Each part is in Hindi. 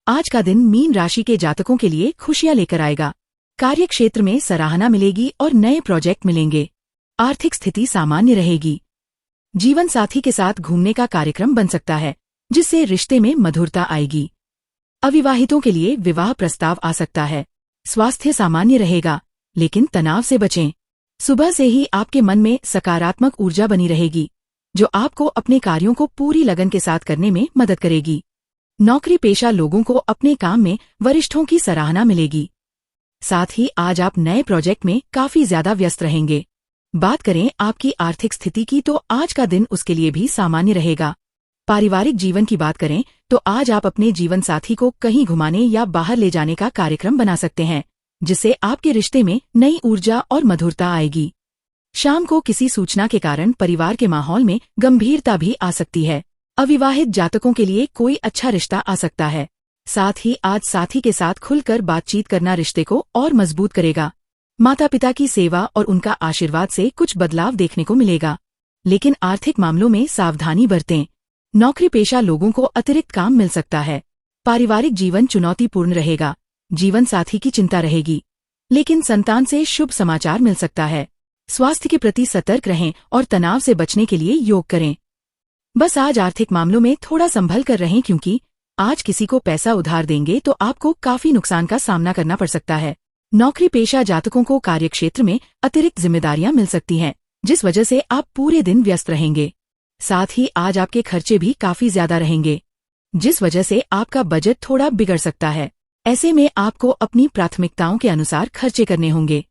आज का दिन मीन राशि के जातकों के लिए खुशियां लेकर आएगा। कार्य क्षेत्र में सराहना मिलेगी और नए प्रोजेक्ट मिलेंगे। आर्थिक स्थिति सामान्य रहेगी। जीवन साथी के साथ घूमने का कार्यक्रम बन सकता है, जिससे रिश्ते में मधुरता आएगी। अविवाहितों के लिए विवाह प्रस्ताव आ सकता है। स्वास्थ्य सामान्य रहेगा, लेकिन तनाव से बचें। सुबह से ही आपके मन में सकारात्मक ऊर्जा बनी रहेगी, जो आपको अपने कार्यों को पूरी लगन के साथ करने में मदद करेगी। नौकरी पेशा लोगों को अपने काम में वरिष्ठों की सराहना मिलेगी। साथ ही आज आप नए प्रोजेक्ट में काफी ज्यादा व्यस्त रहेंगे। बात करें आपकी आर्थिक स्थिति की, तो आज का दिन उसके लिए भी सामान्य रहेगा। पारिवारिक जीवन की बात करें तो आज आप अपने जीवन साथी को कहीं घुमाने या बाहर ले जाने का कार्यक्रम बना सकते हैं, जिससे आपके रिश्ते में नई ऊर्जा और मधुरता आएगी। शाम को किसी सूचना के कारण परिवार के माहौल में गंभीरता भी आ सकती है। अविवाहित जातकों के लिए कोई अच्छा रिश्ता आ सकता है। साथ ही आज साथी के साथ खुलकर बातचीत करना रिश्ते को और मजबूत करेगा। माता पिता की सेवा और उनका आशीर्वाद से कुछ बदलाव देखने को मिलेगा, लेकिन आर्थिक मामलों में सावधानी बरतें। नौकरी पेशा लोगों को अतिरिक्त काम मिल सकता है। पारिवारिक जीवन चुनौतीपूर्ण रहेगा। जीवन साथी की चिंता रहेगी, लेकिन संतान से शुभ समाचार मिल सकता है। स्वास्थ्य के प्रति सतर्क रहें और तनाव से बचने के लिए योग करें। बस आज आर्थिक मामलों में थोड़ा संभल कर रहें, क्योंकि आज किसी को पैसा उधार देंगे तो आपको काफी नुकसान का सामना करना पड़ सकता है। नौकरी पेशा जातकों को कार्यक्षेत्र में अतिरिक्त जिम्मेदारियां मिल सकती हैं, जिस वजह से आप पूरे दिन व्यस्त रहेंगे। साथ ही आज आपके खर्चे भी काफी ज्यादा रहेंगे, जिस वजह से आपका बजट थोड़ा बिगड़ सकता है। ऐसे में आपको अपनी प्राथमिकताओं के अनुसार खर्चे करने होंगे,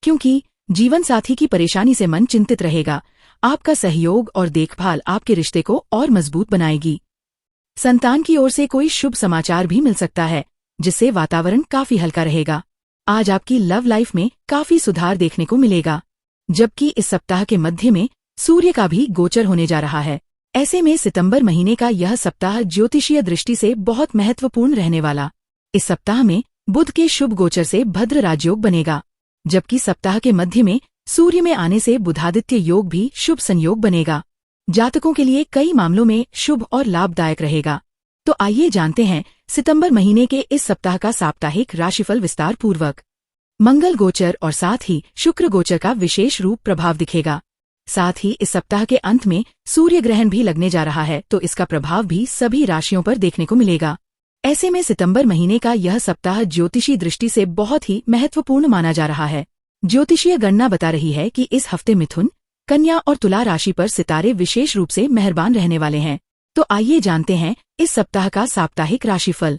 क्योंकि जीवन साथी की परेशानी से मन चिंतित रहेगा। आपका सहयोग और देखभाल आपके रिश्ते को और मजबूत बनाएगी। संतान की ओर से कोई शुभ समाचार भी मिल सकता है, जिससे वातावरण काफी हल्का रहेगा। आज आपकी लव लाइफ में काफी सुधार देखने को मिलेगा, जबकि इस सप्ताह के मध्य में सूर्य का भी गोचर होने जा रहा है। ऐसे में सितंबर महीने का यह सप्ताह ज्योतिषीय दृष्टि से बहुत महत्वपूर्ण रहने वाला। इस सप्ताह में बुध के शुभ गोचर से भद्र राजयोग बनेगा, जबकि सप्ताह के मध्य में सूर्य में आने से बुधादित्य योग भी शुभ संयोग बनेगा। जातकों के लिए कई मामलों में शुभ और लाभदायक रहेगा। तो आइए जानते हैं सितंबर महीने के इस सप्ताह का साप्ताहिक राशिफल विस्तार पूर्वक। मंगल गोचर और साथ ही शुक्र गोचर का विशेष रूप प्रभाव दिखेगा। साथ ही इस सप्ताह के अंत में सूर्य ग्रहण भी लगने जा रहा है, तो इसका प्रभाव भी सभी राशियों पर देखने को मिलेगा। ऐसे में सितंबर महीने का यह सप्ताह ज्योतिषी दृष्टि से बहुत ही महत्वपूर्ण माना जा रहा है। ज्योतिषीय गणना बता रही है कि इस हफ्ते मिथुन, कन्या और तुला राशि पर सितारे विशेष रूप से मेहरबान रहने वाले हैं। तो आइए जानते हैं इस सप्ताह का साप्ताहिक राशिफल।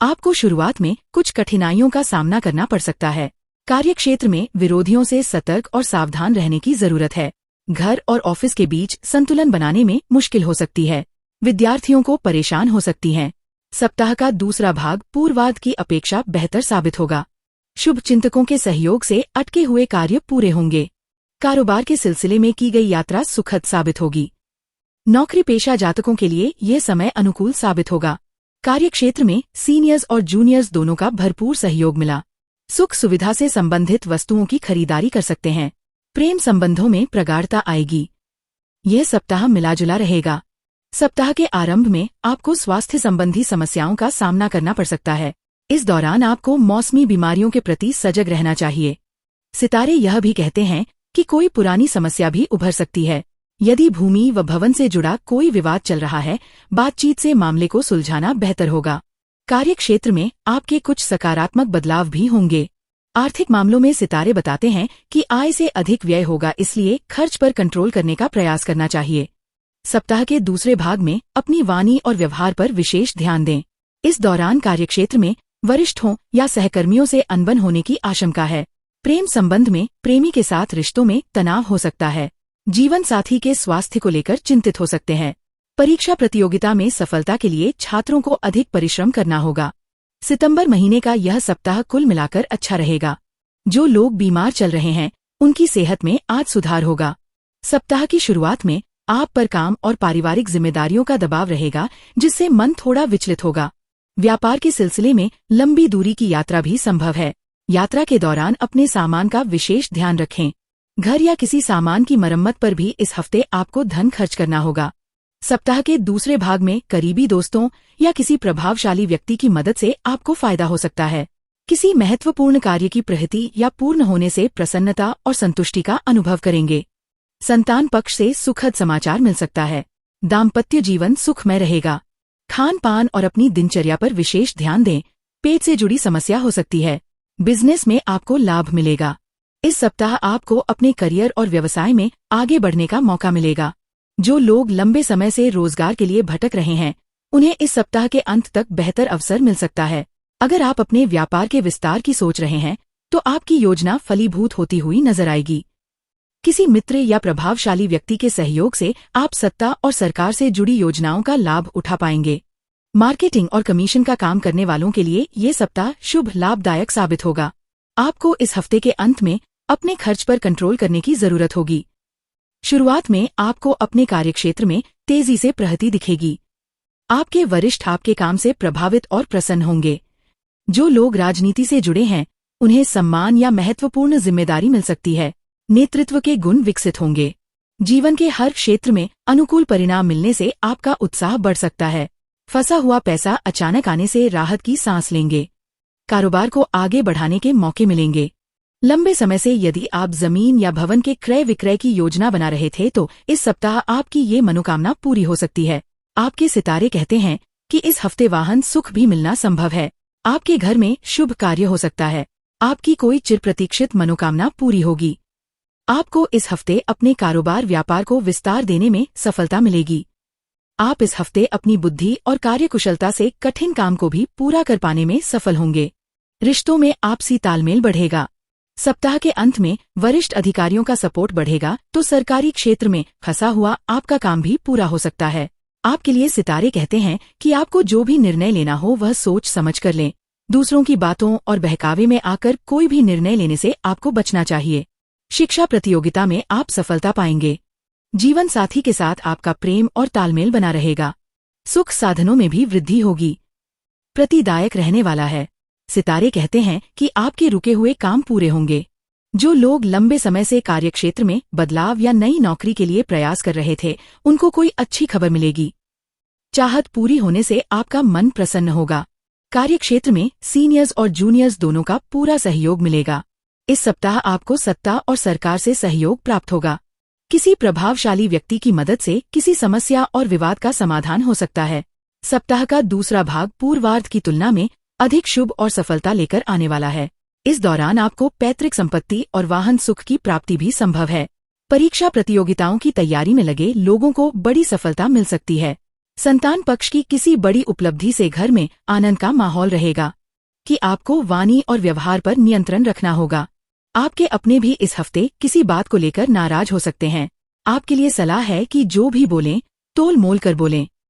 आपको शुरुआत में कुछ कठिनाइयों का सामना करना पड़ सकता है। कार्यक्षेत्र में विरोधियों से सतर्क और सावधान रहने की जरूरत है। घर और ऑफिस के बीच संतुलन बनाने में मुश्किल हो सकती है। विद्यार्थियों को परेशान हो सकती हैं। सप्ताह का दूसरा भाग पूर्वार्ध की अपेक्षा बेहतर साबित होगा। शुभ चिंतकों के सहयोग से अटके हुए कार्य पूरे होंगे। कारोबार के सिलसिले में की गई यात्रा सुखद साबित होगी। नौकरी पेशा जातकों के लिए ये समय अनुकूल साबित होगा। कार्यक्षेत्र में सीनियर्स और जूनियर्स दोनों का भरपूर सहयोग मिला। सुख सुविधा से संबंधित वस्तुओं की खरीदारी कर सकते हैं। प्रेम संबंधों में प्रगाढ़ता आएगी। यह सप्ताह मिलाजुला रहेगा। सप्ताह के आरंभ में आपको स्वास्थ्य संबंधी समस्याओं का सामना करना पड़ सकता है। इस दौरान आपको मौसमी बीमारियों के प्रति सजग रहना चाहिए। सितारे यह भी कहते हैं कि कोई पुरानी समस्या भी उभर सकती है। यदि भूमि व भवन से जुड़ा कोई विवाद चल रहा है, बातचीत से मामले को सुलझाना बेहतर होगा। कार्यक्षेत्र में आपके कुछ सकारात्मक बदलाव भी होंगे। आर्थिक मामलों में सितारे बताते हैं कि आय से अधिक व्यय होगा, इसलिए खर्च पर कंट्रोल करने का प्रयास करना चाहिए। सप्ताह के दूसरे भाग में अपनी वाणी और व्यवहार पर विशेष ध्यान दें। इस दौरान कार्यक्षेत्र में वरिष्ठों या सहकर्मियों से अनबन होने की आशंका है। प्रेम संबंध में प्रेमी के साथ रिश्तों में तनाव हो सकता है। जीवन साथी के स्वास्थ्य को लेकर चिंतित हो सकते हैं। परीक्षा प्रतियोगिता में सफलता के लिए छात्रों को अधिक परिश्रम करना होगा। सितंबर महीने का यह सप्ताह कुल मिलाकर अच्छा रहेगा। जो लोग बीमार चल रहे हैं, उनकी सेहत में आज सुधार होगा। सप्ताह की शुरुआत में आप पर काम और पारिवारिक जिम्मेदारियों का दबाव रहेगा, जिससे मन थोड़ा विचलित होगा। व्यापार के सिलसिले में लंबी दूरी की यात्रा भी संभव है। यात्रा के दौरान अपने सामान का विशेष ध्यान रखें। घर या किसी सामान की मरम्मत पर भी इस हफ्ते आपको धन खर्च करना होगा। सप्ताह के दूसरे भाग में करीबी दोस्तों या किसी प्रभावशाली व्यक्ति की मदद से आपको फायदा हो सकता है। किसी महत्वपूर्ण कार्य की प्रगति या पूर्ण होने से प्रसन्नता और संतुष्टि का अनुभव करेंगे। संतान पक्ष से सुखद समाचार मिल सकता है। दाम्पत्य जीवन सुखमय रहेगा। खान पान और अपनी दिनचर्या पर विशेष ध्यान दें। पेट से जुड़ी समस्या हो सकती है। बिजनेस में आपको लाभ मिलेगा। इस सप्ताह आपको अपने करियर और व्यवसाय में आगे बढ़ने का मौका मिलेगा। जो लोग लंबे समय से रोजगार के लिए भटक रहे हैं, उन्हें इस सप्ताह के अंत तक बेहतर अवसर मिल सकता है। अगर आप अपने व्यापार के विस्तार की सोच रहे हैं, तो आपकी योजना फलीभूत होती हुई नजर आएगी। किसी मित्र या प्रभावशाली व्यक्ति के सहयोग से आप सत्ता और सरकार से जुड़ी योजनाओं का लाभ उठा पाएंगे। मार्केटिंग और कमीशन का काम करने वालों के लिए ये सप्ताह शुभ लाभदायक साबित होगा। आपको इस हफ्ते के अंत में अपने खर्च पर कंट्रोल करने की जरूरत होगी। शुरुआत में आपको अपने कार्यक्षेत्र में तेजी से प्रगति दिखेगी। आपके वरिष्ठ आपके काम से प्रभावित और प्रसन्न होंगे। जो लोग राजनीति से जुड़े हैं, उन्हें सम्मान या महत्वपूर्ण जिम्मेदारी मिल सकती है। नेतृत्व के गुण विकसित होंगे। जीवन के हर क्षेत्र में अनुकूल परिणाम मिलने से आपका उत्साह बढ़ सकता है। फंसा हुआ पैसा अचानक आने से राहत की सांस लेंगे। कारोबार को आगे बढ़ाने के मौके मिलेंगे। लंबे समय से यदि आप जमीन या भवन के क्रय विक्रय की योजना बना रहे थे, तो इस सप्ताह आपकी ये मनोकामना पूरी हो सकती है। आपके सितारे कहते हैं कि इस हफ्ते वाहन सुख भी मिलना संभव है। आपके घर में शुभ कार्य हो सकता है। आपकी कोई चिरप्रतीक्षित मनोकामना पूरी होगी। आपको इस हफ्ते अपने कारोबार व्यापार को विस्तार देने में सफलता मिलेगी। आप इस हफ्ते अपनी बुद्धि और कार्यकुशलता से कठिन काम को भी पूरा कर पाने में सफल होंगे। रिश्तों में आपसी तालमेल बढ़ेगा। सप्ताह के अंत में वरिष्ठ अधिकारियों का सपोर्ट बढ़ेगा, तो सरकारी क्षेत्र में फंसा हुआ आपका काम भी पूरा हो सकता है। आपके लिए सितारे कहते हैं कि आपको जो भी निर्णय लेना हो वह सोच समझ कर लें। दूसरों की बातों और बहकावे में आकर कोई भी निर्णय लेने से आपको बचना चाहिए। शिक्षा प्रतियोगिता में आप सफलता पाएंगे। जीवन साथी के साथ आपका प्रेम और तालमेल बना रहेगा। सुख साधनों में भी वृद्धि होगी। प्रतिदायक रहने वाला है। सितारे कहते हैं कि आपके रुके हुए काम पूरे होंगे। जो लोग लंबे समय से कार्यक्षेत्र में बदलाव या नई नौकरी के लिए प्रयास कर रहे थे, उनको कोई अच्छी खबर मिलेगी। चाहत पूरी होने से आपका मन प्रसन्न होगा। कार्यक्षेत्र में सीनियर्स और जूनियर्स दोनों का पूरा सहयोग मिलेगा। इस सप्ताह आपको सत्ता और सरकार से सहयोग प्राप्त होगा। किसी प्रभावशाली व्यक्ति की मदद से किसी समस्या और विवाद का समाधान हो सकता है। सप्ताह का दूसरा भाग पूर्वार्ध की तुलना में अधिक शुभ और सफलता लेकर आने वाला है। इस दौरान आपको पैतृक संपत्ति और वाहन सुख की प्राप्ति भी संभव है। परीक्षा प्रतियोगिताओं की तैयारी में लगे लोगों को बड़ी सफलता मिल सकती है। संतान पक्ष की किसी बड़ी उपलब्धि से घर में आनंद का माहौल रहेगा। कि आपको वाणी और व्यवहार पर नियंत्रण रखना होगा। आपके अपने भी इस हफ्ते किसी बात को लेकर नाराज हो सकते हैं। आपके लिए सलाह है कि जो भी बोलें, तोल मोल कर बोलें।